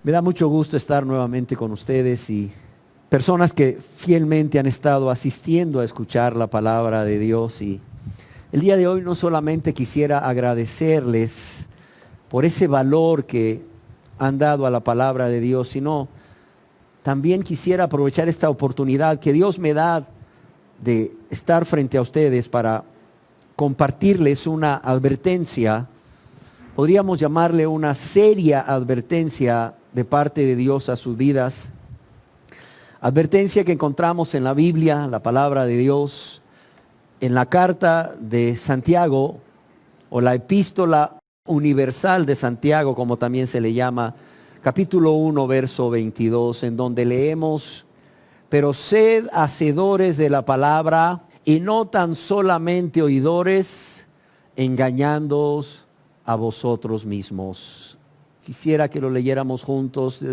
Me da mucho gusto estar nuevamente con ustedes y personas que fielmente han estado asistiendo a escuchar la palabra de Dios. Y el día de hoy no solamente quisiera agradecerles por ese valor que han dado a la palabra de Dios, sino también quisiera aprovechar esta oportunidad que Dios me da de estar frente a ustedes para compartirles una advertencia. Podríamos llamarle una seria advertencia de parte de Dios a sus vidas. Advertencia que encontramos en la Biblia, la palabra de Dios, en la carta de Santiago o la epístola universal de Santiago, como también se le llama, capítulo 1, verso 22, en donde leemos: pero sed hacedores de la palabra y no tan solamente oidores, engañándoos a vosotros mismos. Quisiera que lo leyéramos juntos.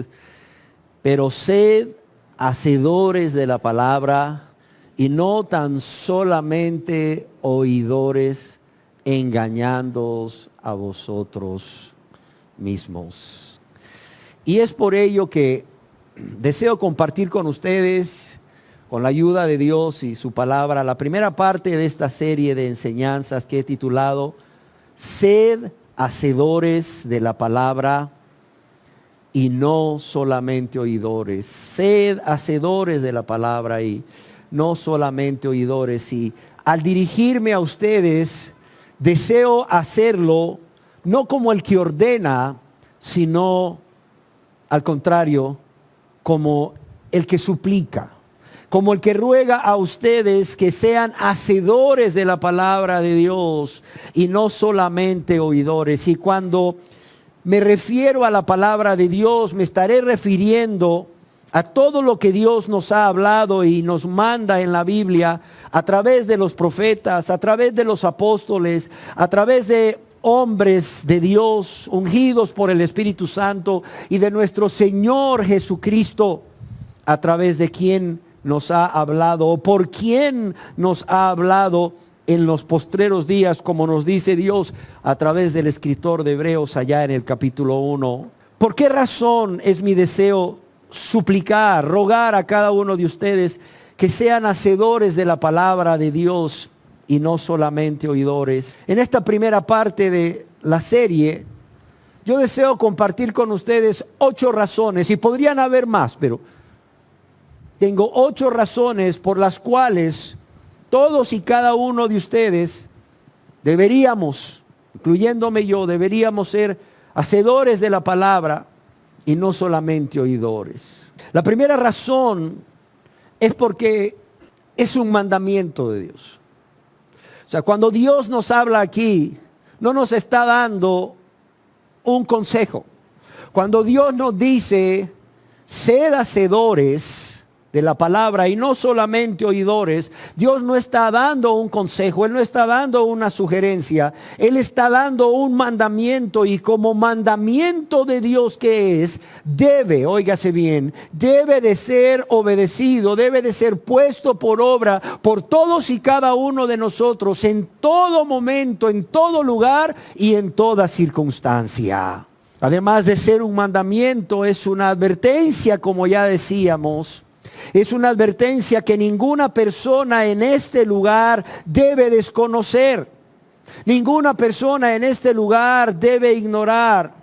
Pero sed hacedores de la palabra y no tan solamente oidores, engañándoos a vosotros mismos. Y es por ello que deseo compartir con ustedes, con la ayuda de Dios y su palabra, la primera parte de esta serie de enseñanzas que he titulado Sed hacedores de la palabra y no solamente oidores. Sed hacedores de la palabra y no solamente oidores. Y al dirigirme a ustedes, deseo hacerlo no como el que ordena, sino al contrario, como el que suplica, como el que ruega a ustedes que sean hacedores de la palabra de Dios y no solamente oidores. Y cuando me refiero a la palabra de Dios, me estaré refiriendo a todo lo que Dios nos ha hablado y nos manda en la Biblia a través de los profetas, a través de los apóstoles, a través de hombres de Dios ungidos por el Espíritu Santo y de nuestro Señor Jesucristo, a través de quien nos ha hablado o por quien nos ha hablado en los postreros días, como nos dice Dios a través del escritor de Hebreos allá en el capítulo 1. ¿Por qué razón es mi deseo suplicar, rogar a cada uno de ustedes que sean hacedores de la palabra de Dios y no solamente oidores? En esta primera parte de la serie, yo deseo compartir con ustedes 8 razones, y podrían haber más, pero tengo 8 razones por las cuales todos y cada uno de ustedes deberíamos, incluyéndome yo, deberíamos ser hacedores de la palabra y no solamente oidores. La primera razón es porque es un mandamiento de Dios. O sea, cuando Dios nos habla aquí, no nos está dando un consejo. Cuando Dios nos dice, sed hacedores de la palabra y no solamente oidores, Dios no está dando un consejo, Él no está dando una sugerencia, Él está dando un mandamiento. Y como mandamiento de Dios que es, debe, óigase bien, debe de ser obedecido, debe de ser puesto por obra por todos y cada uno de nosotros, en todo momento, en todo lugar y en toda circunstancia. Además de ser un mandamiento, es una advertencia, como ya decíamos. Es una advertencia que ninguna persona en este lugar debe desconocer. Ninguna persona en este lugar debe ignorar.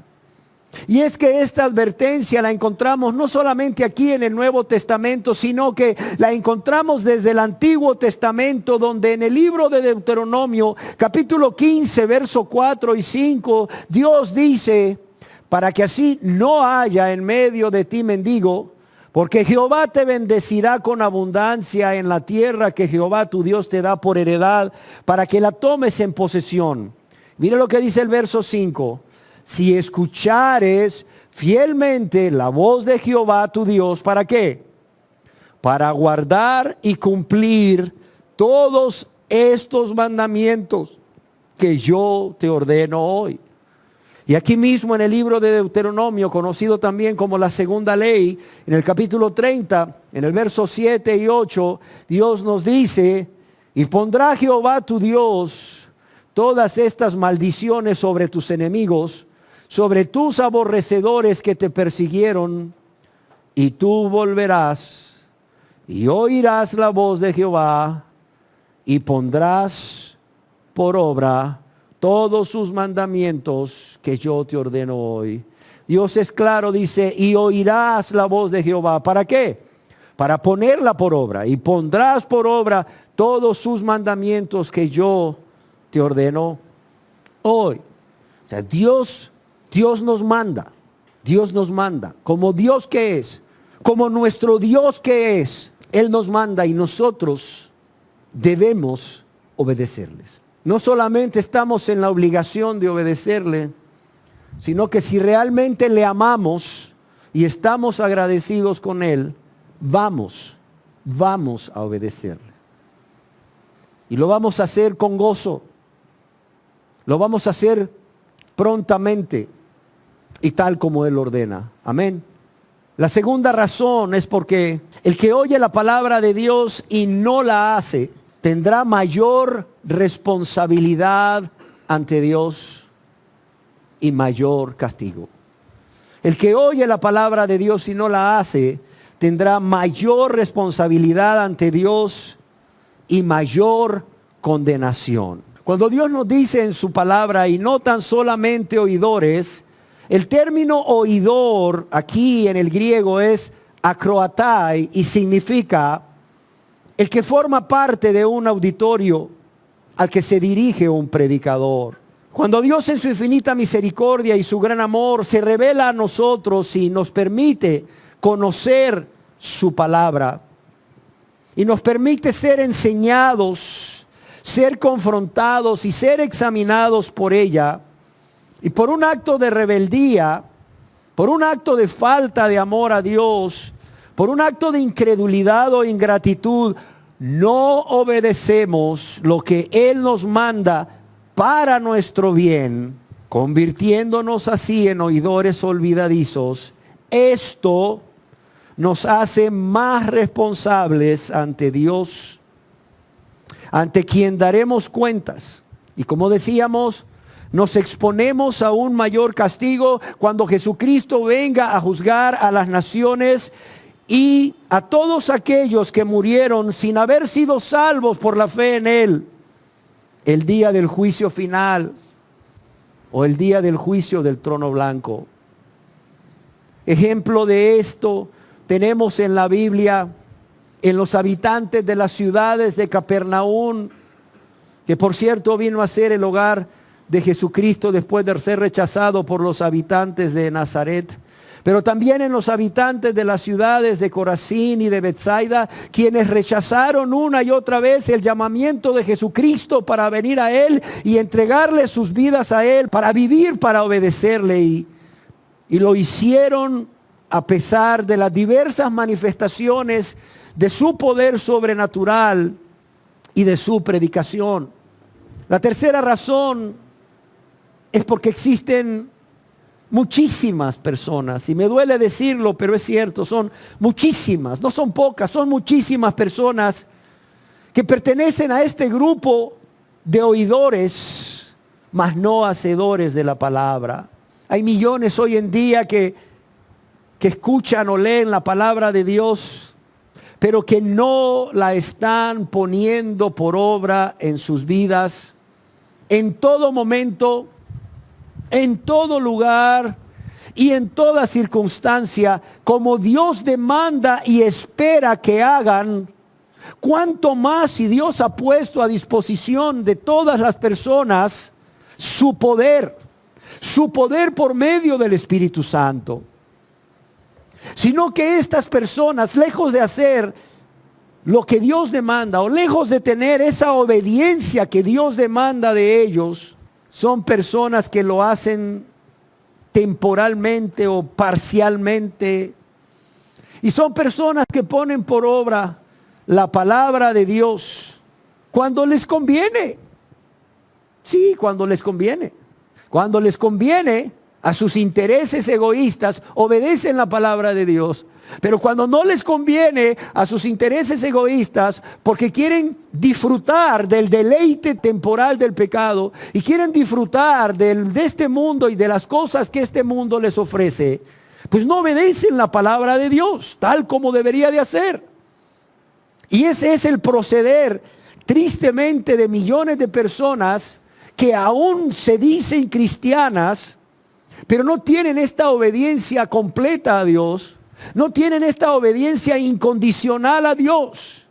Y es que esta advertencia la encontramos no solamente aquí en el Nuevo Testamento, sino que la encontramos desde el Antiguo Testamento, donde en el libro de Deuteronomio, capítulo 15, verso 4 y 5, Dios dice: para que así no haya en medio de ti mendigo, porque Jehová te bendecirá con abundancia en la tierra que Jehová tu Dios te da por heredad, para que la tomes en posesión. Mire lo que dice el verso 5. Si escuchares fielmente la voz de Jehová tu Dios, ¿para qué? Para guardar y cumplir todos estos mandamientos que yo te ordeno hoy. Y aquí mismo en el libro de Deuteronomio, conocido también como la segunda ley, en el capítulo 30, en el verso 7 y 8, Dios nos dice: y pondrá Jehová tu Dios todas estas maldiciones sobre tus enemigos, sobre tus aborrecedores que te persiguieron, y tú volverás y oirás la voz de Jehová y pondrás por obra todos sus mandamientos que yo te ordeno hoy. Dios es claro, dice, y oirás la voz de Jehová. ¿Para qué? Para ponerla por obra. Y pondrás por obra todos sus mandamientos que yo te ordeno hoy. O sea, Dios nos manda. Dios nos manda. Como Dios que es. Como nuestro Dios que es. Él nos manda y nosotros debemos obedecerles. No solamente estamos en la obligación de obedecerle, sino que si realmente le amamos y estamos agradecidos con Él, vamos a obedecerle. Y lo vamos a hacer con gozo. Lo vamos a hacer prontamente y tal como Él ordena. Amén. La segunda razón es porque el que oye la palabra de Dios y no la hace, tendrá mayor responsabilidad ante Dios y mayor castigo. El que oye la palabra de Dios y no la hace, tendrá mayor responsabilidad ante Dios y mayor condenación. Cuando Dios nos dice en su palabra, y no tan solamente oidores, el término oidor aquí en el griego es akroatai y significa el que forma parte de un auditorio al que se dirige un predicador. Cuando Dios en su infinita misericordia y su gran amor se revela a nosotros y nos permite conocer su palabra y nos permite ser enseñados, ser confrontados y ser examinados por ella, y por un acto de rebeldía, por un acto de falta de amor a Dios, por un acto de incredulidad o ingratitud, no obedecemos lo que Él nos manda para nuestro bien, convirtiéndonos así en oidores olvidadizos. Esto nos hace más responsables ante Dios, ante quien daremos cuentas. Y como decíamos, nos exponemos a un mayor castigo cuando Jesucristo venga a juzgar a las naciones y a todos aquellos que murieron sin haber sido salvos por la fe en Él, el día del juicio final o el día del juicio del trono blanco. Ejemplo de esto tenemos en la Biblia, en los habitantes de las ciudades de Capernaum, que por cierto vino a ser el hogar de Jesucristo después de ser rechazado por los habitantes de Nazaret, pero también en los habitantes de las ciudades de Corazín y de Betsaida, quienes rechazaron una y otra vez el llamamiento de Jesucristo para venir a Él y entregarle sus vidas a Él, para vivir, para obedecerle, y lo hicieron a pesar de las diversas manifestaciones de su poder sobrenatural y de su predicación. La tercera razón es porque existen muchísimas personas, y me duele decirlo, pero es cierto, son muchísimas, no son pocas, son muchísimas personas que pertenecen a este grupo de oidores, mas no hacedores de la palabra. Hay millones hoy en día que escuchan o leen la palabra de Dios, pero que no la están poniendo por obra en sus vidas, en todo momento, en todo lugar y en toda circunstancia, como Dios demanda y espera que hagan. Cuanto más si Dios ha puesto a disposición de todas las personas su poder por medio del Espíritu Santo. Sino que estas personas, lejos de hacer lo que Dios demanda, o lejos de tener esa obediencia que Dios demanda de ellos, son personas que lo hacen temporalmente o parcialmente. Y son personas que ponen por obra la palabra de Dios cuando les conviene. Sí, cuando les conviene. Cuando les conviene, a sus intereses egoístas, obedecen la palabra de Dios. Pero cuando no les conviene a sus intereses egoístas, porque quieren disfrutar del deleite temporal del pecado y quieren disfrutar de este mundo y de las cosas que este mundo les ofrece, pues no obedecen la palabra de Dios tal como debería de hacer. Y ese es el proceder, tristemente, de millones de personas que aún se dicen cristianas, pero no tienen esta obediencia completa a Dios. No tienen esta obediencia incondicional a Dios.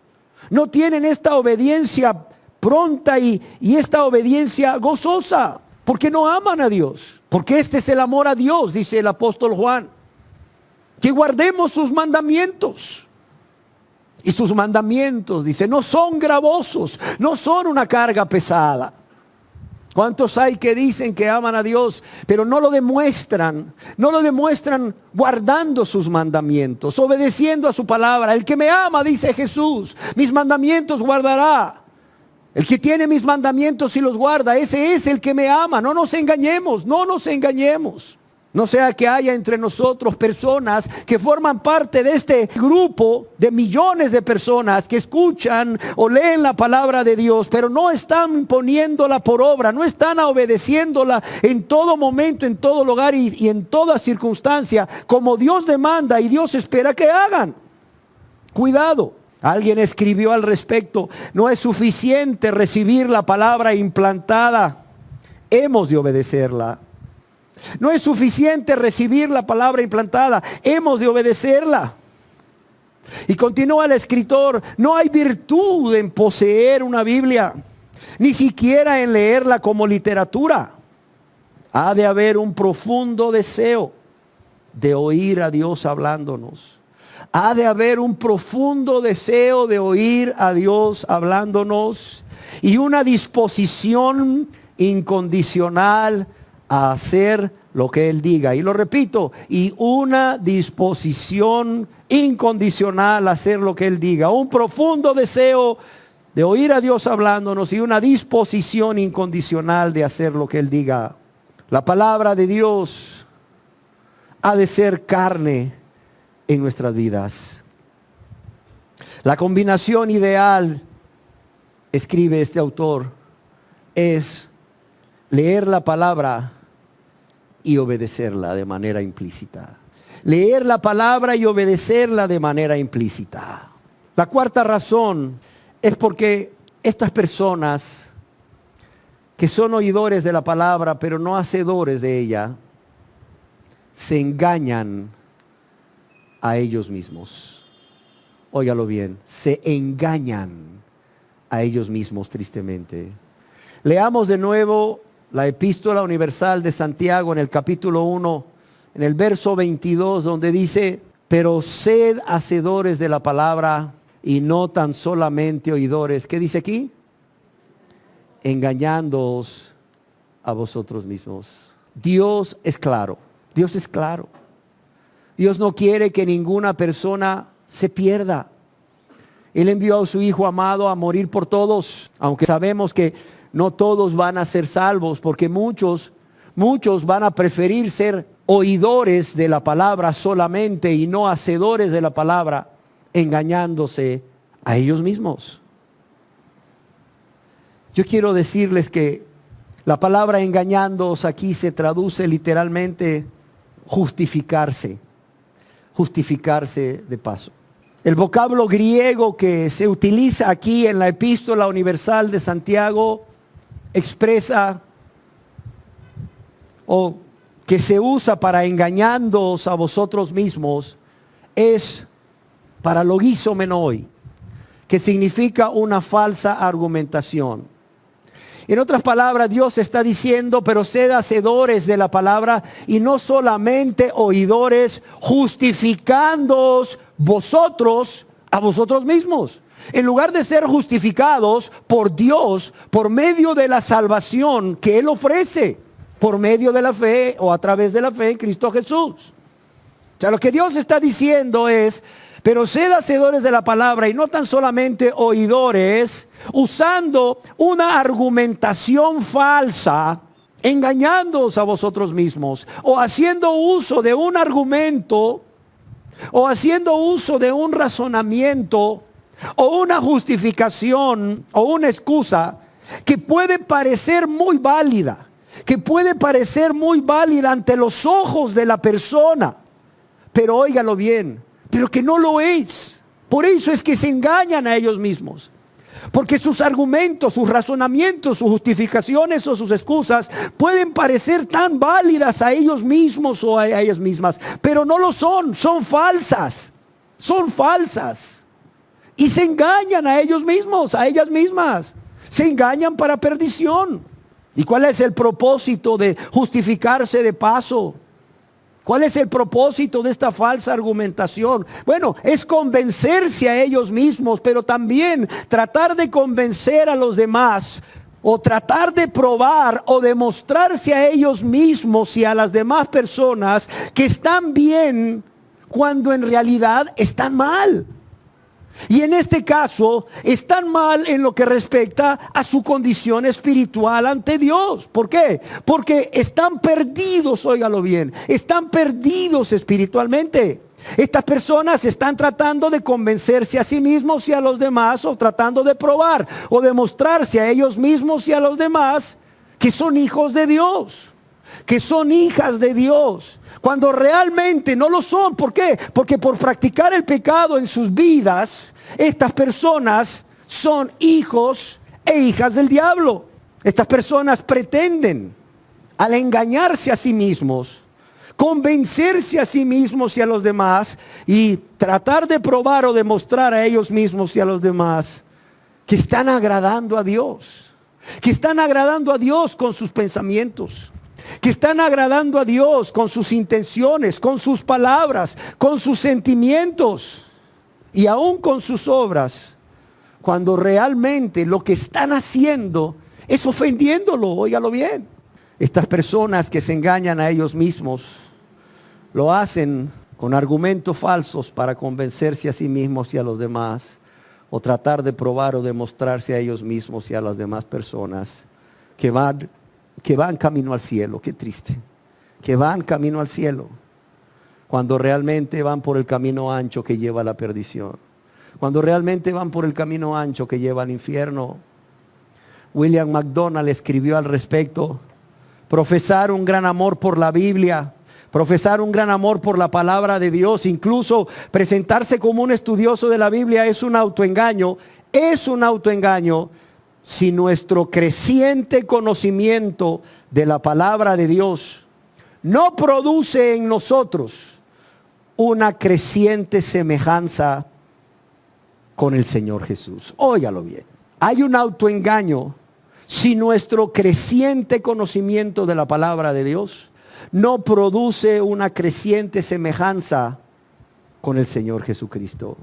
No tienen esta obediencia pronta y esta obediencia gozosa. Porque no aman a Dios. Porque este es el amor a Dios, dice el apóstol Juan. Que guardemos sus mandamientos. Y sus mandamientos, dice, no son gravosos, no son una carga pesada. ¿Cuántos hay que dicen que aman a Dios, pero no lo demuestran? No lo demuestran guardando sus mandamientos, obedeciendo a su palabra. El que me ama, dice Jesús, mis mandamientos guardará. El que tiene mis mandamientos y los guarda, ese es el que me ama. No nos engañemos, no nos engañemos. No sea que haya entre nosotros personas que forman parte de este grupo de millones de personas que escuchan o leen la palabra de Dios, pero no están poniéndola por obra, no están obedeciéndola en todo momento, en todo lugar y en toda circunstancia, como Dios demanda y Dios espera que hagan. Cuidado. Alguien escribió al respecto: no es suficiente recibir la palabra implantada, hemos de obedecerla. No es suficiente recibir la palabra implantada, hemos de obedecerla. Y continúa el escritor: no hay virtud en poseer una Biblia, ni siquiera en leerla como literatura. Ha de haber un profundo deseo de oír a Dios hablándonos. Ha de haber un profundo deseo de oír a Dios hablándonos y una disposición incondicional a hacer lo que Él diga. Y lo repito, y una disposición incondicional a hacer lo que Él diga. Un profundo deseo de oír a Dios hablándonos y una disposición incondicional de hacer lo que Él diga. La palabra de Dios ha de ser carne en nuestras vidas. La combinación ideal, escribe este autor, es leer la palabra y obedecerla de manera implícita. Leer la palabra y obedecerla de manera implícita. La cuarta razón es porque estas personas que son oidores de la palabra pero no hacedores de ella, se engañan a ellos mismos. Óigalo bien, se engañan a ellos mismos tristemente. Leamos de nuevo la Epístola Universal de Santiago en el capítulo 1, en el verso 22, donde dice: pero sed hacedores de la palabra y no tan solamente oidores. ¿Qué dice aquí? Engañándoos a vosotros mismos. Dios es claro, Dios es claro. Dios no quiere que ninguna persona se pierda. Él envió a su Hijo amado a morir por todos, aunque sabemos que no todos van a ser salvos, porque muchos van a preferir ser oidores de la palabra solamente y no hacedores de la palabra, engañándose a ellos mismos. Yo quiero decirles que la palabra engañándoos aquí se traduce literalmente justificarse de paso. El vocablo griego que se utiliza aquí en la Epístola Universal de Santiago expresa, o que se usa para engañándoos a vosotros mismos, es paralogizomenoi, que significa una falsa argumentación. En otras palabras, Dios está diciendo: pero sed hacedores de la palabra y no solamente oidores, justificándoos vosotros a vosotros mismos. En lugar de ser justificados por Dios por medio de la salvación que Él ofrece, por medio de la fe o a través de la fe en Cristo Jesús. O sea, lo que Dios está diciendo es: pero sed hacedores de la palabra y no tan solamente oidores, usando una argumentación falsa engañándoos a vosotros mismos, o haciendo uso de un argumento, o haciendo uso de un razonamiento, o una justificación, o una excusa, que puede parecer muy válida, ante los ojos de la persona, pero óigalo bien, pero que no lo es. Por eso es que se engañan a ellos mismos. Porque sus argumentos, sus razonamientos, sus justificaciones o sus excusas pueden parecer tan válidas a ellos mismos o a ellas mismas, pero no lo son, son falsas. Y se engañan a ellos mismos, a ellas mismas. Se engañan para perdición. ¿Y cuál es el propósito de justificarse de paso? ¿Cuál es el propósito de esta falsa argumentación? Bueno, es convencerse a ellos mismos, pero también tratar de convencer a los demás, o tratar de probar o demostrarse a ellos mismos y a las demás personas que están bien cuando en realidad están mal. Y en este caso, están mal en lo que respecta a su condición espiritual ante Dios. ¿Por qué? Porque están perdidos, óigalo bien, están perdidos espiritualmente. Estas personas están tratando de convencerse a sí mismos y a los demás, o tratando de probar o demostrarse a ellos mismos y a los demás que son hijos de Dios, que son hijas de Dios, cuando realmente no lo son. ¿Por qué? Porque por practicar el pecado en sus vidas, estas personas son hijos e hijas del diablo. Estas personas pretenden, al engañarse a sí mismos, convencerse a sí mismos y a los demás, y tratar de probar o demostrar a ellos mismos y a los demás que están agradando a Dios, que están agradando a Dios con sus pensamientos, que están agradando a Dios con sus intenciones, con sus palabras, con sus sentimientos y aún con sus obras, cuando realmente lo que están haciendo es ofendiéndolo. Óigalo bien. Estas personas que se engañan a ellos mismos lo hacen con argumentos falsos para convencerse a sí mismos y a los demás, o tratar de probar o demostrarse a ellos mismos y a las demás personas que van camino al cielo. Qué triste, que van camino al cielo, cuando realmente van por el camino ancho que lleva a la perdición, cuando realmente van por el camino ancho que lleva al infierno. William MacDonald escribió al respecto: profesar un gran amor por la Biblia, profesar un gran amor por la palabra de Dios, incluso presentarse como un estudioso de la Biblia, es un autoengaño. Es un autoengaño si nuestro creciente conocimiento de la palabra de Dios no produce en nosotros una creciente semejanza con el Señor Jesús. Óigalo bien. Hay un autoengaño si nuestro creciente conocimiento de la palabra de Dios no produce una creciente semejanza con el Señor Jesucristo.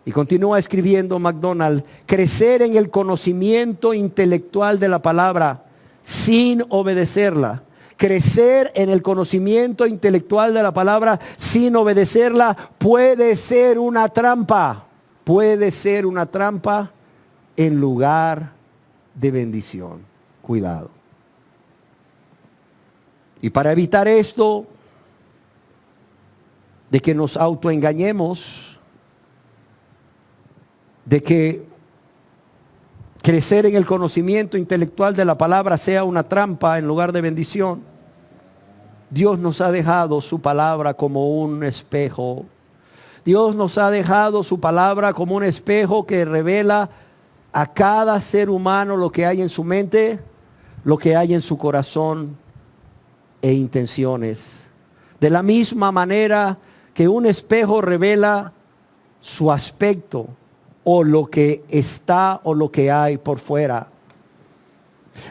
Y continúa escribiendo MacDonald: crecer en el conocimiento intelectual de la palabra sin obedecerla. Crecer en el conocimiento intelectual de la palabra sin obedecerla puede ser una trampa. Puede ser una trampa en lugar de bendición. Cuidado. Y para evitar esto, de que nos autoengañemos, de que crecer en el conocimiento intelectual de la palabra sea una trampa en lugar de bendición, Dios nos ha dejado su palabra como un espejo. Dios nos ha dejado su palabra como un espejo que revela a cada ser humano lo que hay en su mente, lo que hay en su corazón e intenciones. De la misma manera que un espejo revela su aspecto, o lo que está o lo que hay por fuera.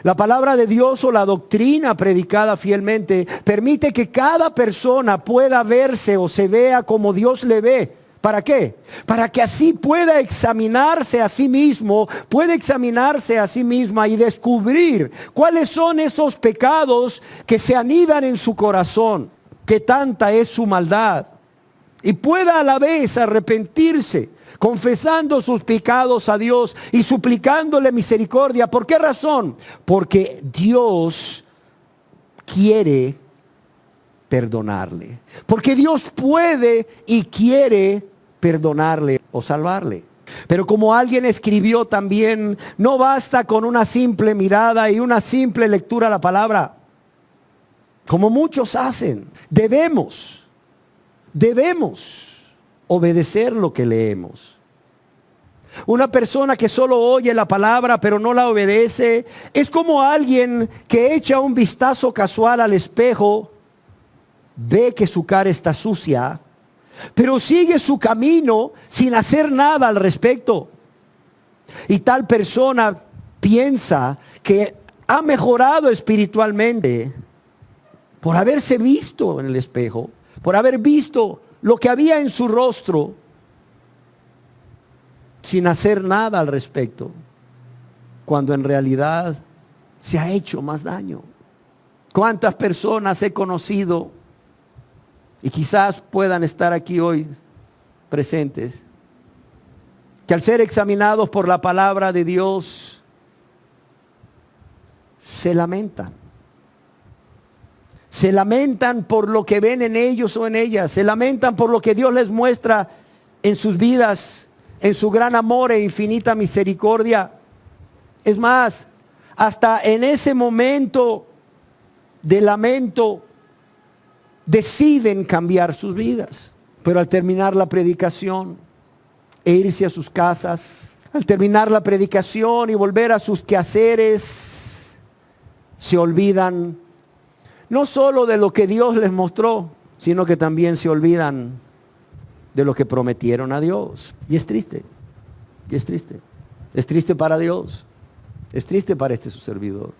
La palabra de Dios o la doctrina predicada fielmente permite que cada persona pueda verse o se vea como Dios le ve. ¿Para qué? Para que así pueda examinarse a sí mismo, pueda examinarse a sí misma y descubrir cuáles son esos pecados que se anidan en su corazón, que tanta es su maldad, y pueda a la vez arrepentirse, confesando sus pecados a Dios y suplicándole misericordia. ¿Por qué razón? Porque Dios quiere perdonarle. Porque Dios puede y quiere perdonarle o salvarle. Pero como alguien escribió también, no basta con una simple mirada y una simple lectura a la palabra, como muchos hacen. Debemos obedecer lo que leemos. Una persona que solo oye la palabra pero no la obedece es como alguien que echa un vistazo casual al espejo, ve que su cara está sucia, pero sigue su camino sin hacer nada al respecto. Y tal persona piensa que ha mejorado espiritualmente por haberse visto en el espejo, por haber visto lo que había en su rostro, sin hacer nada al respecto, cuando en realidad se ha hecho más daño. ¿Cuántas personas he conocido y quizás puedan estar aquí hoy presentes, que al ser examinados por la palabra de Dios se lamentan? Se lamentan por lo que ven en ellos o en ellas. Se lamentan por lo que Dios les muestra en sus vidas, en su gran amor e infinita misericordia. Es más, hasta en ese momento de lamento deciden cambiar sus vidas. Pero al terminar la predicación e irse a sus casas, al terminar la predicación y volver a sus quehaceres, se olvidan no solo de lo que Dios les mostró, sino que también se olvidan de lo que prometieron a Dios. Y es triste, y es triste. Es triste para Dios, es triste para su servidor.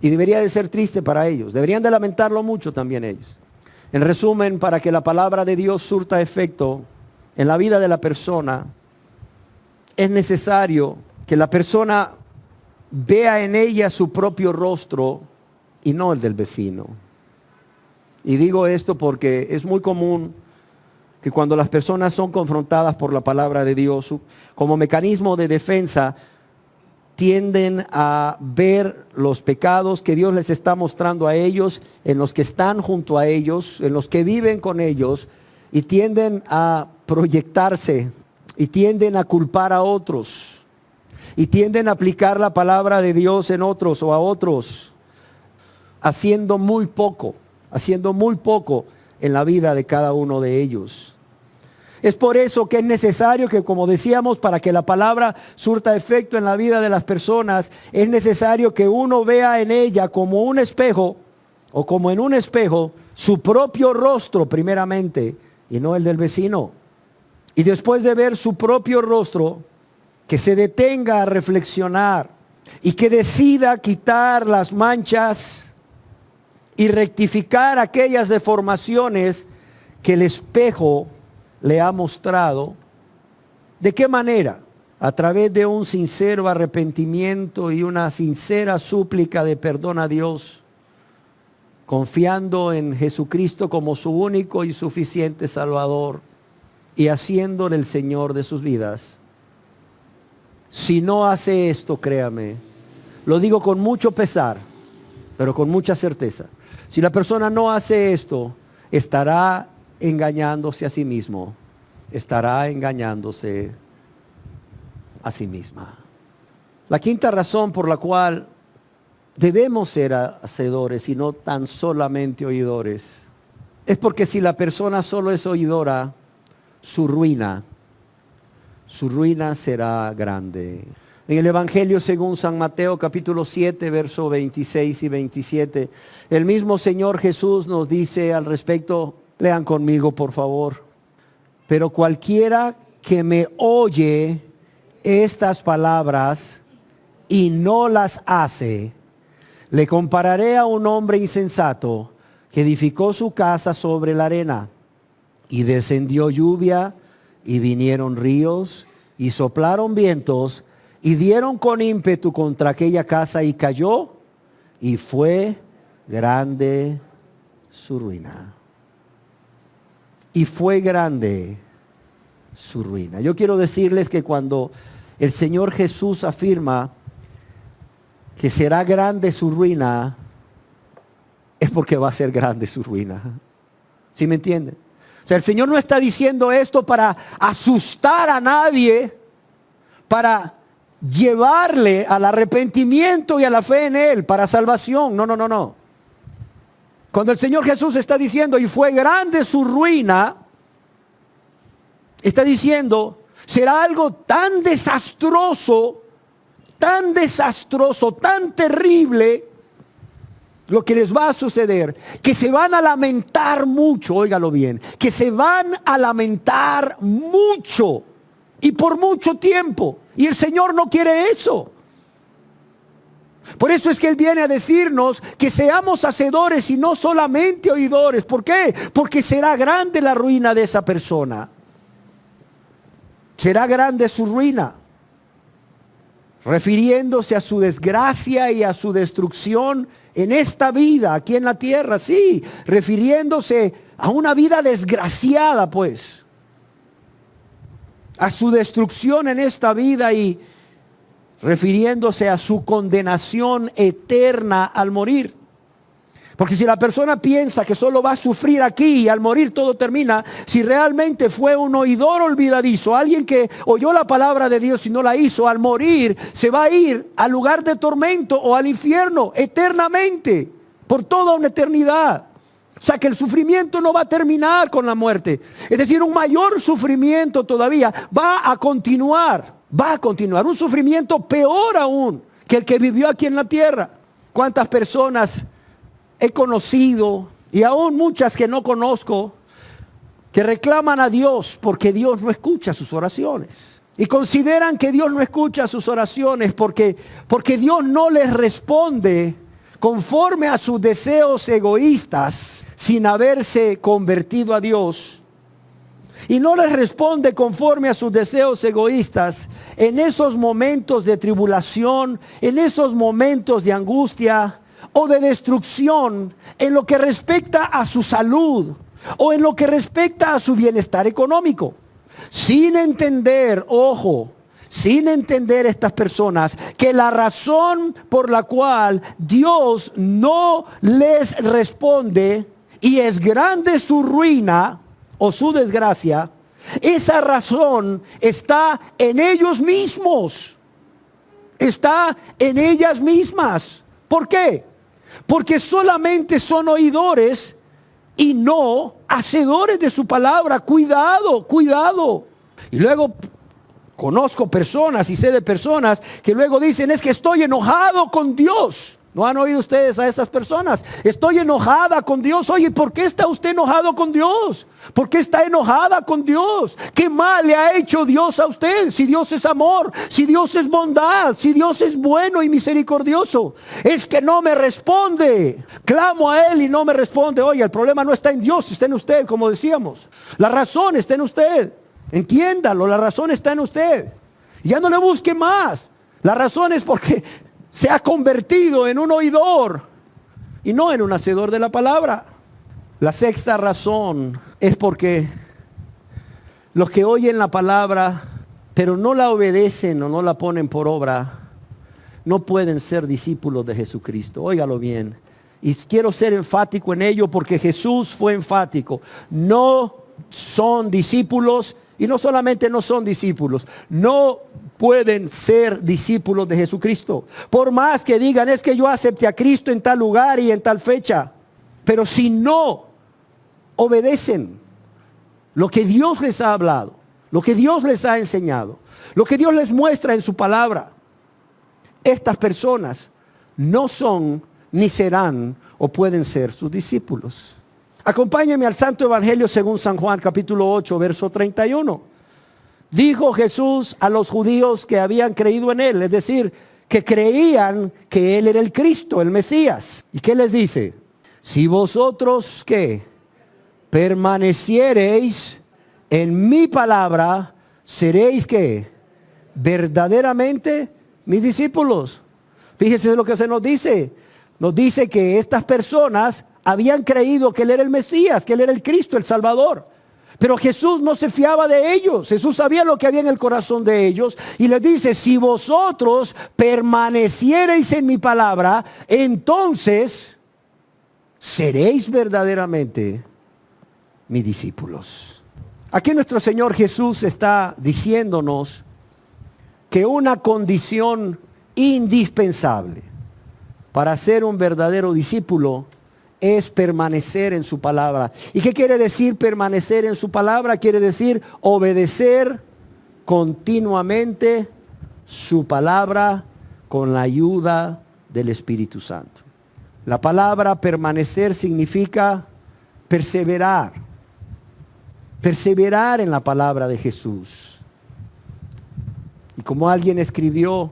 Y debería de ser triste para ellos, deberían de lamentarlo mucho también ellos. En resumen, para que la palabra de Dios surta efecto en la vida de la persona, es necesario que la persona vea en ella su propio rostro y no el del vecino. Y digo esto porque es muy común que cuando las personas son confrontadas por la palabra de Dios, como mecanismo de defensa, tienden a ver los pecados que Dios les está mostrando a ellos, en los que están junto a ellos, en los que viven con ellos, y tienden a proyectarse, y tienden a culpar a otros, y tienden a aplicar la palabra de Dios en otros o a otros, haciendo muy poco en la vida de cada uno de ellos. Es por eso que es necesario que, como decíamos, para que la palabra surta efecto en la vida de las personas, es necesario que uno vea en ella como un espejo, o como en un espejo, su propio rostro primeramente, y no el del vecino. Y después de ver su propio rostro, que se detenga a reflexionar y que decida quitar las manchas y rectificar aquellas deformaciones que el espejo le ha mostrado. ¿De qué manera? A través de un sincero arrepentimiento y una sincera súplica de perdón a Dios, confiando en Jesucristo como su único y suficiente Salvador y haciéndole el Señor de sus vidas. Si no hace esto, créame, lo digo con mucho pesar, pero con mucha certeza. Si la persona no hace esto, estará engañándose a sí mismo, estará engañándose a sí misma. La quinta razón por la cual debemos ser hacedores y no tan solamente oidores, es porque si la persona solo es oidora, su ruina será grande. En el Evangelio según San Mateo capítulo 7, verso 26 y 27, el mismo Señor Jesús nos dice al respecto, lean conmigo por favor: pero cualquiera que me oye estas palabras y no las hace, le compararé a un hombre insensato que edificó su casa sobre la arena, y descendió lluvia, y vinieron ríos, y soplaron vientos, y dieron con ímpetu contra aquella casa, y cayó, y fue grande su ruina. Y fue grande su ruina. Yo quiero decirles que cuando el Señor Jesús afirma que será grande su ruina, es porque va a ser grande su ruina. ¿Sí me entienden? O sea, el Señor no está diciendo esto para asustar a nadie, para llevarle al arrepentimiento y a la fe en Él, para salvación. No, no, no, no. Cuando el Señor Jesús está diciendo, y fue grande su ruina, está diciendo, será algo tan desastroso, tan terrible, lo que les va a suceder, que se van a lamentar mucho, óigalo bien, que se van a lamentar mucho y por mucho tiempo. Y el Señor no quiere eso. Por eso es que Él viene a decirnos que seamos hacedores y no solamente oidores. ¿Por qué? Porque será grande la ruina de esa persona. Será grande su ruina, refiriéndose a su desgracia y a su destrucción en esta vida, aquí en la tierra, sí, refiriéndose a una vida desgraciada, pues, a su destrucción en esta vida y refiriéndose a su condenación eterna al morir. Porque si la persona piensa que solo va a sufrir aquí y al morir todo termina, si realmente fue un oidor olvidadizo, alguien que oyó la palabra de Dios y no la hizo, al morir se va a ir al lugar de tormento o al infierno eternamente, por toda una eternidad. O sea que el sufrimiento no va a terminar con la muerte. Es decir, un mayor sufrimiento todavía va a continuar, un sufrimiento peor aún que el que vivió aquí en la tierra. ¿Cuántas personas he conocido, y aún muchas que no conozco, que reclaman a Dios porque Dios no escucha sus oraciones? Y consideran que Dios no escucha sus oraciones porque Dios no les responde conforme a sus deseos egoístas sin haberse convertido a Dios. Y no les responde conforme a sus deseos egoístas en esos momentos de tribulación, en esos momentos de angustia o de destrucción, en lo que respecta a su salud o en lo que respecta a su bienestar económico. Sin entender, ojo, sin entender estas personas que la razón por la cual Dios no les responde y es grande su ruina o su desgracia, esa razón está en ellos mismos, está en ellas mismas. ¿Por qué? Porque solamente son oidores y no hacedores de su palabra. Cuidado, cuidado. Y luego conozco personas y sé de personas que luego dicen, es que estoy enojado con Dios. ¿No han oído ustedes a esas personas? Estoy enojada con Dios. Oye, ¿por qué está usted enojado con Dios? ¿Por qué está enojada con Dios? ¿Qué mal le ha hecho Dios a usted? Si Dios es amor, si Dios es bondad, si Dios es bueno y misericordioso. Es que no me responde. Clamo a Él y no me responde. Oye, el problema no está en Dios, está en usted, como decíamos. La razón está en usted. Entiéndalo, la razón está en usted. Ya no le busque más. La razón es porque se ha convertido en un oidor y no en un hacedor de la palabra. La sexta razón es porque los que oyen la palabra pero no la obedecen o no la ponen por obra, no pueden ser discípulos de Jesucristo. Óigalo bien. Y quiero ser enfático en ello porque Jesús fue enfático. No son discípulos. Y no solamente no son discípulos, no pueden ser discípulos de Jesucristo. Por más que digan, es que yo acepté a Cristo en tal lugar y en tal fecha. Pero si no obedecen lo que Dios les ha hablado, lo que Dios les ha enseñado, lo que Dios les muestra en su palabra, estas personas no son ni serán o pueden ser sus discípulos. Acompáñenme al Santo Evangelio según San Juan, capítulo 8, verso 31. Dijo Jesús a los judíos que habían creído en Él, es decir, que creían que Él era el Cristo, el Mesías. ¿Y qué les dice? Si vosotros, ¿qué? Permaneciereis en mi palabra, seréis, ¿qué? Verdaderamente mis discípulos. Fíjese lo que se nos dice. Nos dice que estas personas habían creído que Él era el Mesías, que Él era el Cristo, el Salvador. Pero Jesús no se fiaba de ellos. Jesús sabía lo que había en el corazón de ellos. Y les dice, si vosotros permaneciereis en mi palabra, entonces seréis verdaderamente mis discípulos. Aquí nuestro Señor Jesús está diciéndonos que una condición indispensable para ser un verdadero discípulo es permanecer en su palabra. ¿Y qué quiere decir permanecer en su palabra? Quiere decir obedecer continuamente su palabra con la ayuda del Espíritu Santo. La palabra permanecer significa perseverar. Perseverar en la palabra de Jesús. Y como alguien escribió,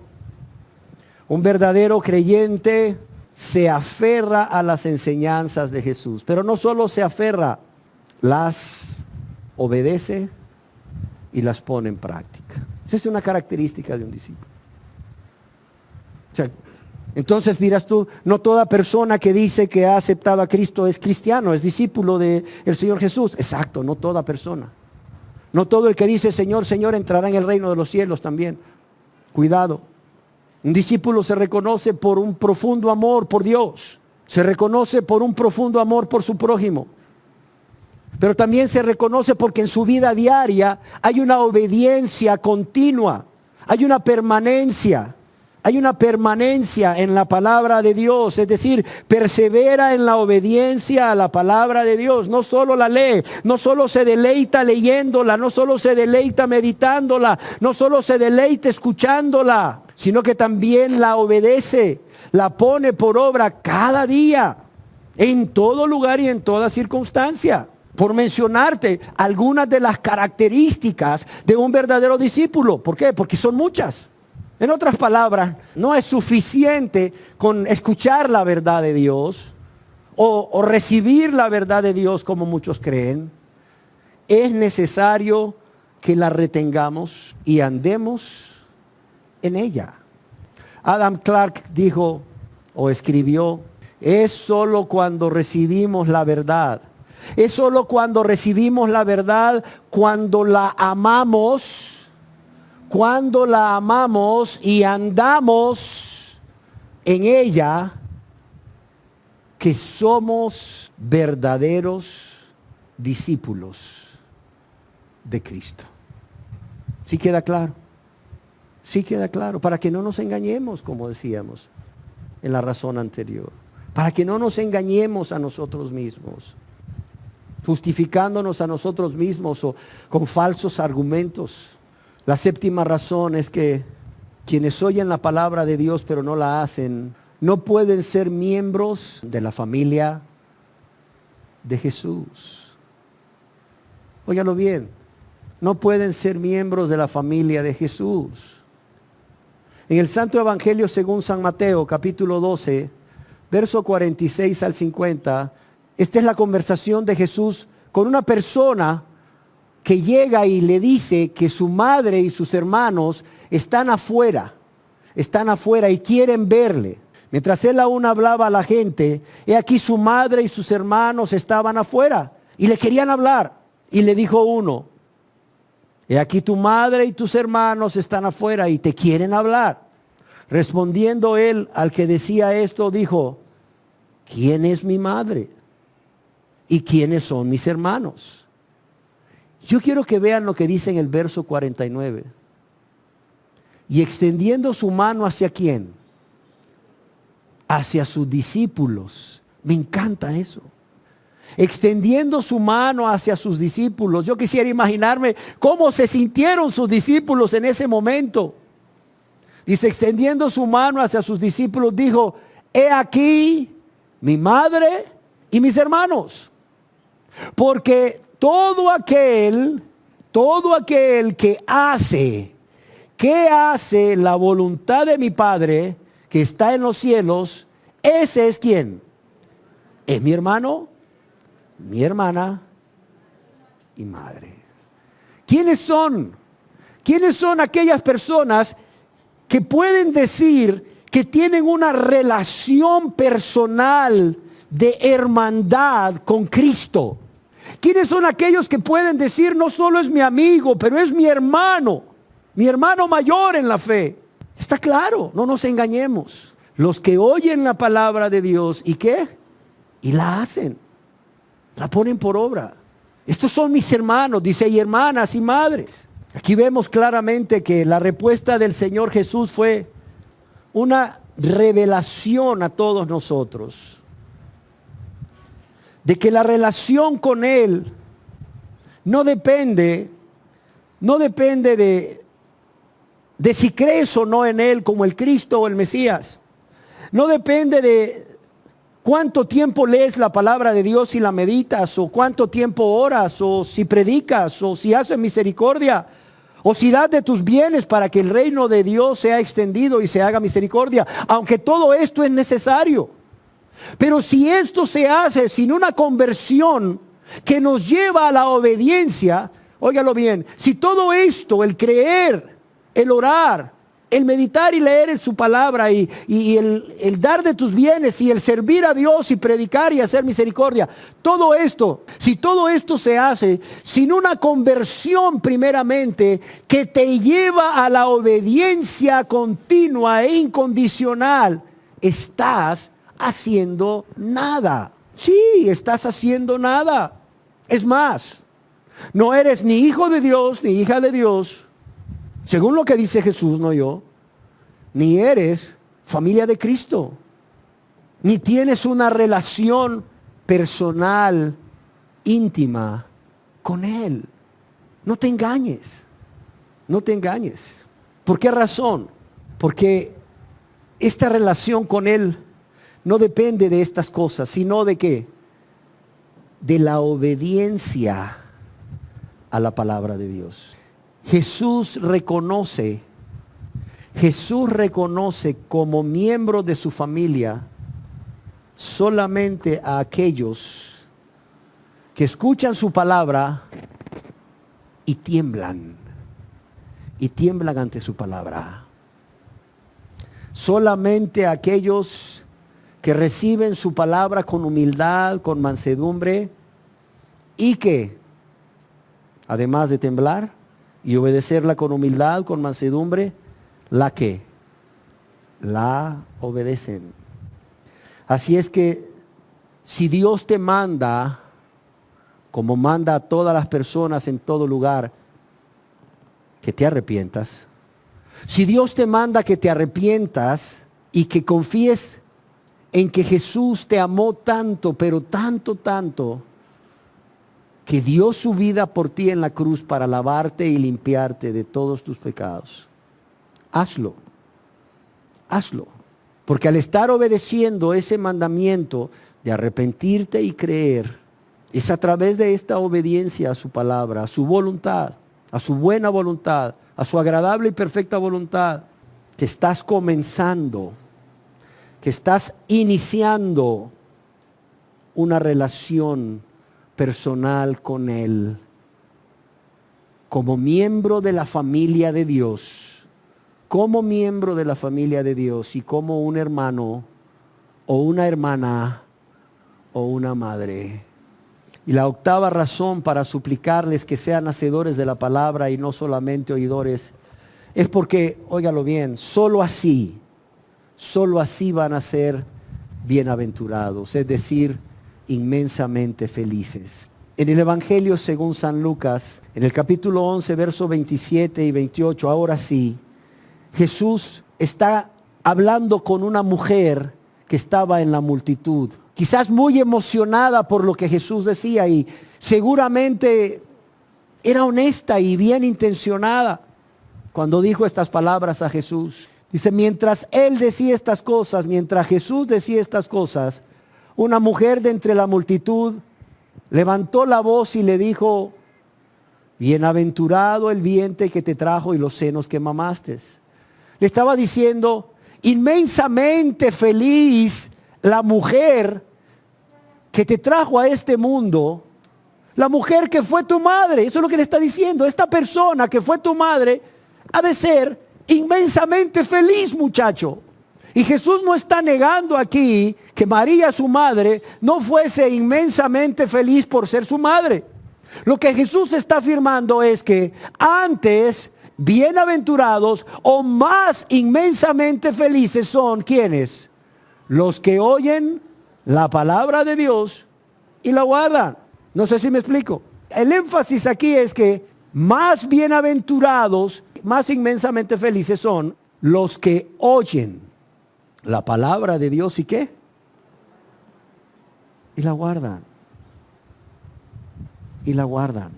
un verdadero creyente se aferra a las enseñanzas de Jesús. Pero no solo se aferra, las obedece y las pone en práctica. Esa es una característica de un discípulo. O sea, entonces dirás tú, no toda persona que dice que ha aceptado a Cristo es cristiano, es discípulo del Señor Jesús. Exacto, no toda persona. No todo el que dice Señor, Señor entrará en el reino de los cielos también. Cuidado. Un discípulo se reconoce por un profundo amor por Dios. Se reconoce por un profundo amor por su prójimo. Pero también se reconoce porque en su vida diaria hay una obediencia continua. Hay una permanencia. Hay una permanencia en la palabra de Dios, es decir, persevera en la obediencia a la palabra de Dios. No solo la lee, no solo se deleita leyéndola, no solo se deleita meditándola, no solo se deleita escuchándola, sino que también la obedece, la pone por obra cada día, en todo lugar y en toda circunstancia. Por mencionarte algunas de las características de un verdadero discípulo. ¿Por qué? Porque son muchas. En otras palabras, no es suficiente con escuchar la verdad de Dios o recibir la verdad de Dios como muchos creen. Es necesario que la retengamos y andemos en ella. Adam Clarke dijo o escribió, es solo cuando recibimos la verdad. Es solo cuando recibimos la verdad, cuando la amamos y andamos en ella, que somos verdaderos discípulos de Cristo. ¿Sí queda claro? Sí queda claro, para que no nos engañemos, como decíamos en la razón anterior. Para que no nos engañemos a nosotros mismos, justificándonos a nosotros mismos o con falsos argumentos. La séptima razón es que quienes oyen la palabra de Dios pero no la hacen, no pueden ser miembros de la familia de Jesús. Óigalo bien, no pueden ser miembros de la familia de Jesús. En el Santo Evangelio según San Mateo, capítulo 12, verso 46 al 50, esta es la conversación de Jesús con una persona que llega y le dice que su madre y sus hermanos están afuera y quieren verle. Mientras él aún hablaba a la gente, he aquí su madre y sus hermanos estaban afuera y le querían hablar. Y le dijo uno, he aquí tu madre y tus hermanos están afuera y te quieren hablar. Respondiendo él al que decía esto, dijo, ¿quién es mi madre? ¿Y quiénes son mis hermanos? Yo quiero que vean lo que dice en el verso 49. Y extendiendo su mano hacia quién, hacia sus discípulos. Me encanta eso. Extendiendo su mano hacia sus discípulos. Yo quisiera imaginarme cómo se sintieron sus discípulos en ese momento. Dice, extendiendo su mano hacia sus discípulos, dijo, he aquí mi madre y mis hermanos. Porque todo aquel que hace la voluntad de mi Padre que está en los cielos, ese es ¿quién? Es mi hermano, mi hermana y madre. ¿Quiénes son? ¿Quiénes son aquellas personas que pueden decir que tienen una relación personal de hermandad con Cristo? ¿Quiénes son aquellos que pueden decir no solo es mi amigo, pero es mi hermano mayor en la fe? Está claro, no nos engañemos. Los que oyen la palabra de Dios, ¿y qué? y la hacen, la ponen por obra. Estos son mis hermanos, dice, y hermanas y madres. Aquí vemos claramente que la respuesta del Señor Jesús fue una revelación a todos nosotros de que la relación con Él no depende de si crees o no en Él como el Cristo o el Mesías. No depende de cuánto tiempo lees la palabra de Dios y la meditas, o cuánto tiempo oras, o si predicas, o si haces misericordia, o si das de tus bienes para que el reino de Dios sea extendido y se haga misericordia. Aunque todo esto es necesario. Pero si esto se hace sin una conversión que nos lleva a la obediencia, óigalo bien, si todo esto, el creer, el orar, el meditar y leer en su palabra y el dar de tus bienes y el servir a Dios y predicar y hacer misericordia, todo esto, si todo esto se hace sin una conversión primeramente que te lleva a la obediencia continua e incondicional, estás haciendo nada. Sí, estás haciendo nada. Es más, no eres ni hijo de Dios ni hija de Dios, según lo que dice Jesús, no yo, ni eres familia de Cristo, ni tienes una relación personal, íntima con Él. No te engañes, no te engañes. ¿Por qué razón? Porque esta relación con Él no depende de estas cosas, sino de ¿qué? De la obediencia a la palabra de Dios. Jesús reconoce como miembro de su familia solamente a aquellos que escuchan su palabra y tiemblan ante su palabra. Solamente a aquellos que reciben su palabra con humildad, con mansedumbre, y que, además de temblar y obedecerla con humildad, con mansedumbre, la obedecen. Así es que si Dios te manda, como manda a todas las personas en todo lugar, que te arrepientas. Si Dios te manda que te arrepientas y que confíes en que Jesús te amó tanto, pero tanto, tanto, que dio su vida por ti en la cruz para lavarte y limpiarte de todos tus pecados. Hazlo. Porque al estar obedeciendo ese mandamiento de arrepentirte y creer, es a través de esta obediencia a su palabra, a su voluntad, a su buena voluntad, a su agradable y perfecta voluntad, que estás comenzando, que estás iniciando una relación personal con Él, como miembro de la familia de Dios. Como miembro de la familia de Dios y como un hermano o una hermana o una madre. Y la octava razón para suplicarles que sean hacedores de la palabra y no solamente oidores, es porque, óigalo bien, solo así van a ser bienaventurados, es decir, inmensamente felices. En el Evangelio según San Lucas, en el capítulo 11, versos 27 y 28, ahora sí, Jesús está hablando con una mujer que estaba en la multitud, quizás muy emocionada por lo que Jesús decía, y seguramente era honesta y bien intencionada cuando dijo estas palabras a Jesús. Dice, mientras Jesús decía estas cosas, una mujer de entre la multitud levantó la voz y le dijo, bienaventurado el vientre que te trajo y los senos que mamaste. Le estaba diciendo, inmensamente feliz la mujer que te trajo a este mundo, la mujer que fue tu madre. Eso es lo que le está diciendo. Esta persona que fue tu madre ha de ser inmensamente feliz, muchacho. Y Jesús no está negando aquí que María, su madre, no fuese inmensamente feliz por ser su madre. Lo que Jesús está afirmando es que antes, bienaventurados o más inmensamente felices son, ¿quiénes? Los que oyen la palabra de Dios y la guardan. No sé si me explico. El énfasis aquí es que más bienaventurados, más inmensamente felices son los que oyen la palabra de Dios y ¿qué? Y la guardan. Y la guardan.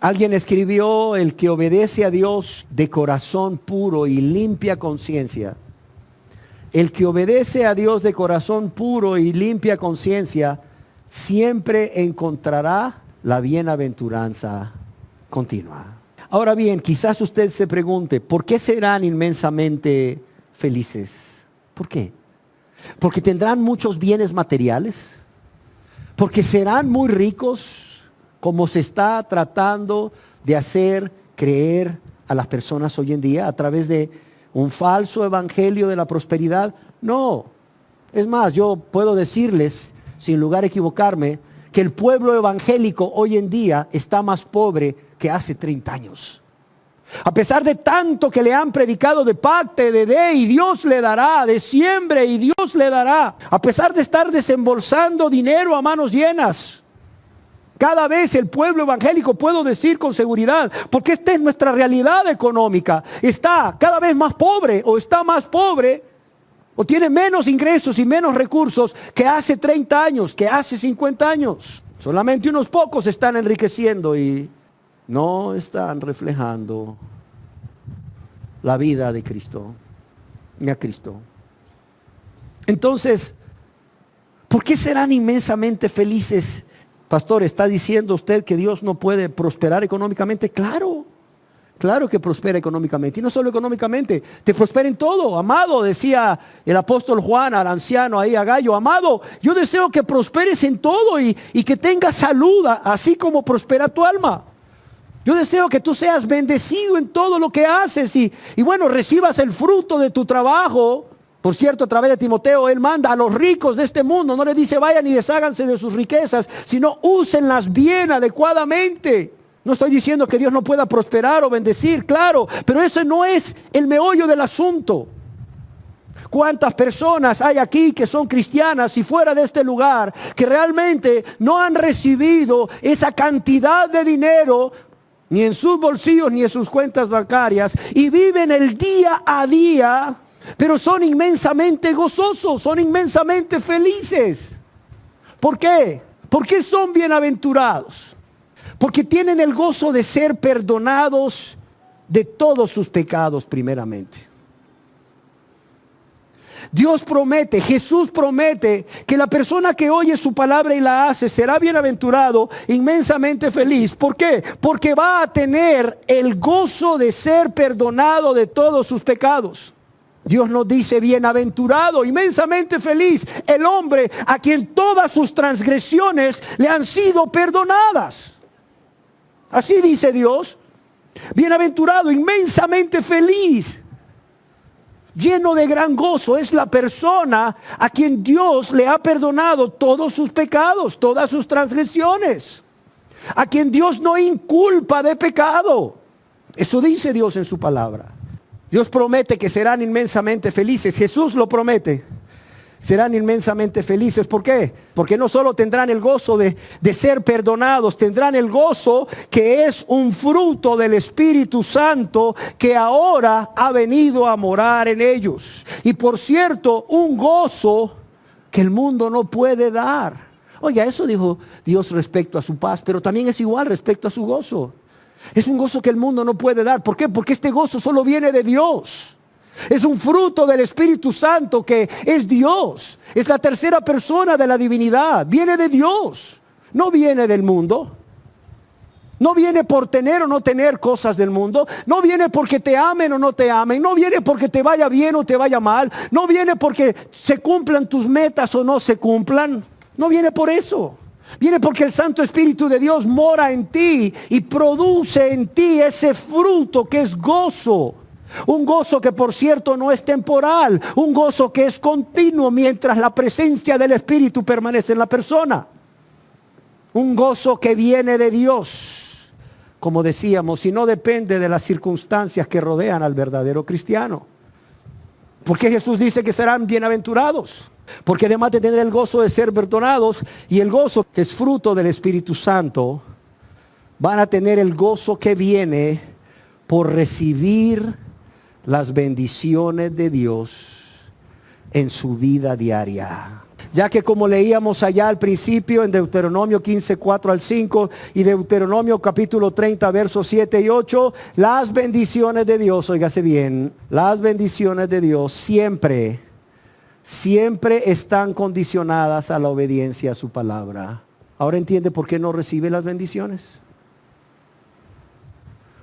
Alguien escribió: el que obedece a Dios de corazón puro y limpia conciencia. El que obedece a Dios de corazón puro y limpia conciencia siempre encontrará la bienaventuranza continua. Ahora bien, quizás usted se pregunte, ¿por qué serán inmensamente felices? ¿Por qué? ¿Porque tendrán muchos bienes materiales? ¿Porque serán muy ricos, como se está tratando de hacer creer a las personas hoy en día a través de un falso evangelio de la prosperidad? No. Es más, yo puedo decirles, sin lugar a equivocarme, que el pueblo evangélico hoy en día está más pobre que hace 30 años. A pesar de tanto que le han predicado de pacte, de dé y Dios le dará, de siembre y Dios le dará, a pesar de estar desembolsando dinero a manos llenas, cada vez el pueblo evangélico, puedo decir con seguridad, porque esta es nuestra realidad económica, está cada vez más pobre o está más pobre o tiene menos ingresos y menos recursos que hace 30 años, que hace 50 años. Solamente unos pocos se están enriqueciendo y no están reflejando la vida de Cristo, ni a Cristo. Entonces, ¿por qué serán inmensamente felices? Pastor, ¿está diciendo usted que Dios no puede prosperar económicamente? Claro, claro que prospera económicamente. Y no solo económicamente, te prospera en todo. Amado, decía el apóstol Juan al anciano ahí, a Gallo: amado, yo deseo que prosperes en todo y que tengas salud, así como prospera tu alma. Yo deseo que tú seas bendecido en todo lo que haces y bueno, recibas el fruto de tu trabajo. Por cierto, a través de Timoteo, él manda a los ricos de este mundo, no les dice vayan y desháganse de sus riquezas, sino úsenlas bien, adecuadamente. No estoy diciendo que Dios no pueda prosperar o bendecir, claro, pero ese no es el meollo del asunto. ¿Cuántas personas hay aquí que son cristianas y fuera de este lugar que realmente no han recibido esa cantidad de dinero ni en sus bolsillos ni en sus cuentas bancarias y viven el día a día, pero son inmensamente gozosos, son inmensamente felices? ¿Por qué? ¿Por qué son bienaventurados? Porque tienen el gozo de ser perdonados de todos sus pecados primeramente. Dios promete, Jesús promete que la persona que oye su palabra y la hace será bienaventurado, inmensamente feliz. ¿Por qué? Porque va a tener el gozo de ser perdonado de todos sus pecados. Dios nos dice: bienaventurado, inmensamente feliz el hombre a quien todas sus transgresiones le han sido perdonadas. Así dice Dios. Bienaventurado, inmensamente feliz, lleno de gran gozo, es la persona a quien Dios le ha perdonado todos sus pecados, todas sus transgresiones, a quien Dios no inculpa de pecado. Eso dice Dios en su palabra. Dios promete que serán inmensamente felices. Jesús lo promete. Serán inmensamente felices. ¿Por qué? Porque no solo tendrán el gozo de ser perdonados, tendrán el gozo que es un fruto del Espíritu Santo que ahora ha venido a morar en ellos. Y por cierto, un gozo que el mundo no puede dar. Oiga, eso dijo Dios respecto a su paz, pero también es igual respecto a su gozo. Es un gozo que el mundo no puede dar. ¿Por qué? Porque este gozo solo viene de Dios. Es un fruto del Espíritu Santo que es Dios. Es la tercera persona de la divinidad. Viene de Dios. No viene del mundo. No viene por tener o no tener cosas del mundo. No viene porque te amen o no te amen. No viene porque te vaya bien o te vaya mal. No viene porque se cumplan tus metas o no se cumplan. No viene por eso. Viene porque el Santo Espíritu de Dios mora en ti y produce en ti ese fruto que es gozo. Un gozo que, por cierto, no es temporal. Un gozo que es continuo mientras la presencia del Espíritu permanece en la persona. Un gozo que viene de Dios, como decíamos, y no depende de las circunstancias que rodean al verdadero cristiano. ¿Por qué Jesús dice que serán bienaventurados? Porque además de tener el gozo de ser perdonados y el gozo que es fruto del Espíritu Santo, van a tener el gozo que viene por recibir las bendiciones de Dios en su vida diaria. Ya que como leíamos allá al principio en Deuteronomio 15, 4 al 5 y Deuteronomio capítulo 30, versos 7 y 8, las bendiciones de Dios, óigase bien, las bendiciones de Dios siempre están condicionadas a la obediencia a su palabra. Ahora entiende por qué no recibe las bendiciones.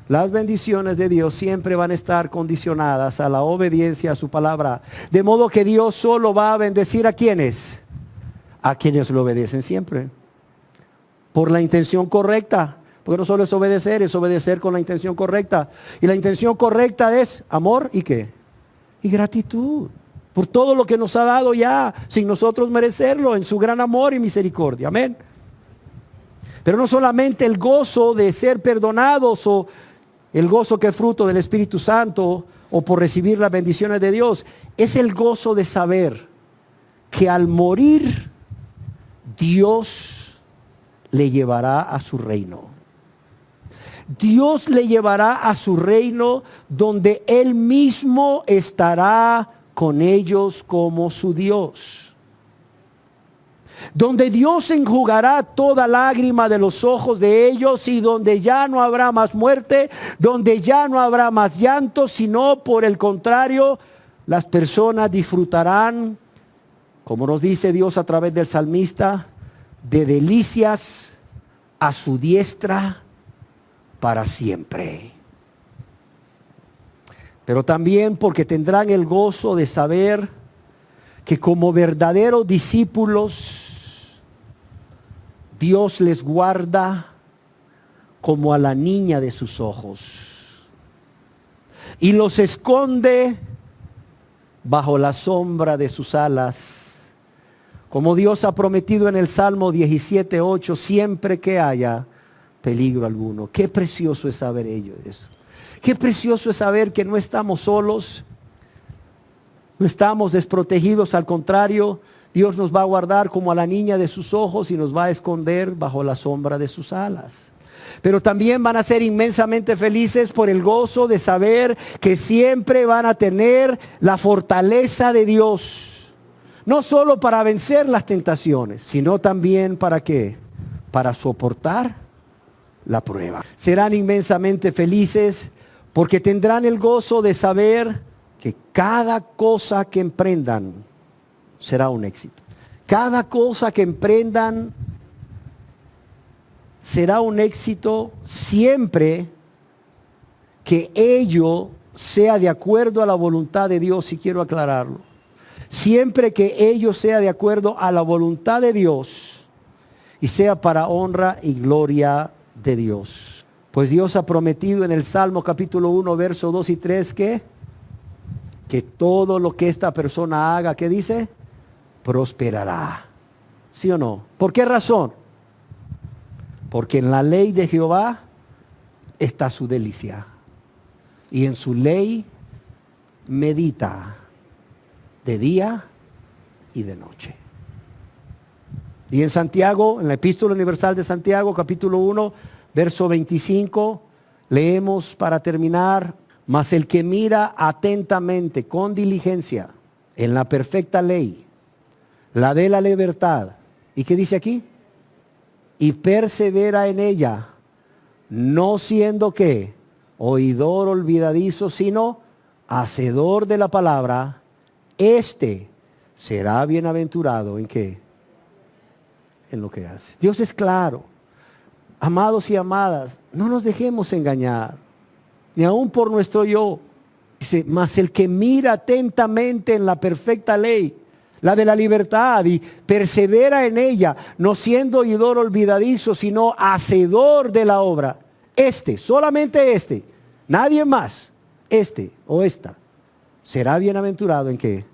Las bendiciones de Dios siempre van a estar condicionadas a la obediencia a su palabra. De modo que Dios solo va a bendecir a quienes lo obedecen siempre. Por la intención correcta. Porque no solo es obedecer con la intención correcta. Y la intención correcta es amor y ¿qué? Y gratitud. Por todo lo que nos ha dado ya, sin nosotros merecerlo, en su gran amor y misericordia. Amén. Pero no solamente el gozo de ser perdonados o el gozo que es fruto del Espíritu Santo o por recibir las bendiciones de Dios, es el gozo de saber que al morir Dios le llevará a su reino. Dios le llevará a su reino donde Él mismo estará con ellos como su Dios. Donde Dios enjugará toda lágrima de los ojos de ellos y donde ya no habrá más muerte, donde ya no habrá más llanto, sino por el contrario, las personas disfrutarán, como nos dice Dios a través del salmista, de delicias a su diestra para siempre. Pero también porque tendrán el gozo de saber que como verdaderos discípulos, Dios les guarda como a la niña de sus ojos y los esconde bajo la sombra de sus alas, como Dios ha prometido en el Salmo 17:8, siempre que haya peligro alguno. Qué precioso es saber eso. Qué precioso es saber que no estamos solos, no estamos desprotegidos, al contrario, Dios nos va a guardar como a la niña de sus ojos y nos va a esconder bajo la sombra de sus alas. Pero también van a ser inmensamente felices por el gozo de saber que siempre van a tener la fortaleza de Dios. No solo para vencer las tentaciones, sino también para ¿qué? Para soportar la prueba. Serán inmensamente felices porque tendrán el gozo de saber que cada cosa que emprendan será un éxito. Cada cosa que emprendan será un éxito siempre que ello sea de acuerdo a la voluntad de Dios, y quiero aclararlo. Siempre que ello sea de acuerdo a la voluntad de Dios y sea para honra y gloria de Dios. Pues Dios ha prometido en el Salmo capítulo 1, versos 2 y 3 que todo lo que esta persona haga, ¿qué dice? Prosperará. ¿Sí o no? ¿Por qué razón? Porque en la ley de Jehová está su delicia. Y en su ley medita de día y de noche. Y en Santiago, en la Epístola Universal de Santiago, capítulo 1, verso 25, leemos para terminar: mas el que mira atentamente, con diligencia, en la perfecta ley, la de la libertad. ¿Y qué dice aquí? Y persevera en ella, no siendo ¿qué? Oidor olvidadizo, sino hacedor de la palabra. Este será bienaventurado ¿en qué? En lo que hace. Dios es claro. Amados y amadas, no nos dejemos engañar, ni aun por nuestro yo. Dice, mas el que mira atentamente en la perfecta ley, la de la libertad, y persevera en ella, no siendo oidor olvidadizo, sino hacedor de la obra. Solamente nadie más, o esta, será bienaventurado ¿en qué?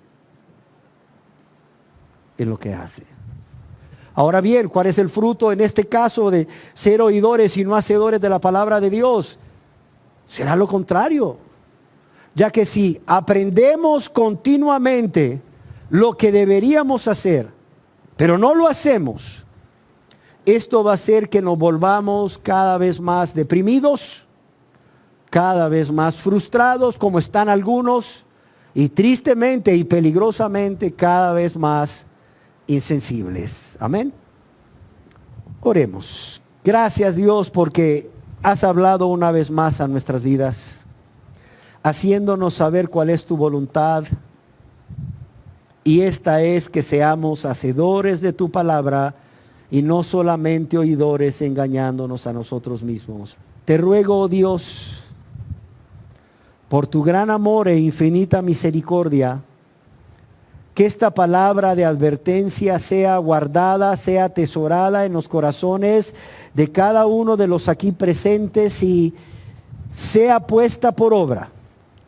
En lo que hace. Ahora bien, ¿cuál es el fruto en este caso de ser oidores y no hacedores de la palabra de Dios? Será lo contrario. Ya que si aprendemos continuamente lo que deberíamos hacer, pero no lo hacemos, esto va a hacer que nos volvamos cada vez más deprimidos, cada vez más frustrados, como están algunos, y tristemente y peligrosamente cada vez más insensibles. Amén. Oremos. Gracias, Dios, porque has hablado una vez más a nuestras vidas, haciéndonos saber cuál es tu voluntad. Y esta es que seamos hacedores de tu palabra y no solamente oidores, engañándonos a nosotros mismos. Te ruego, oh Dios, por tu gran amor e infinita misericordia, que esta palabra de advertencia sea guardada, sea atesorada en los corazones de cada uno de los aquí presentes y sea puesta por obra,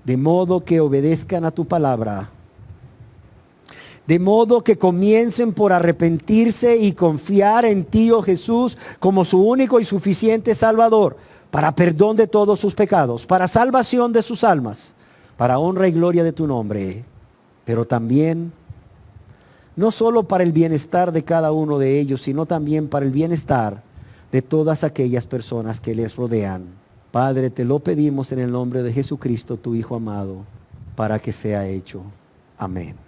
de modo que obedezcan a tu palabra, de modo que comiencen por arrepentirse y confiar en ti, oh Jesús, como su único y suficiente Salvador, para perdón de todos sus pecados, para salvación de sus almas, para honra y gloria de tu nombre, pero también no solo para el bienestar de cada uno de ellos, sino también para el bienestar de todas aquellas personas que les rodean. Padre, te lo pedimos en el nombre de Jesucristo, tu Hijo amado, para que sea hecho. Amén.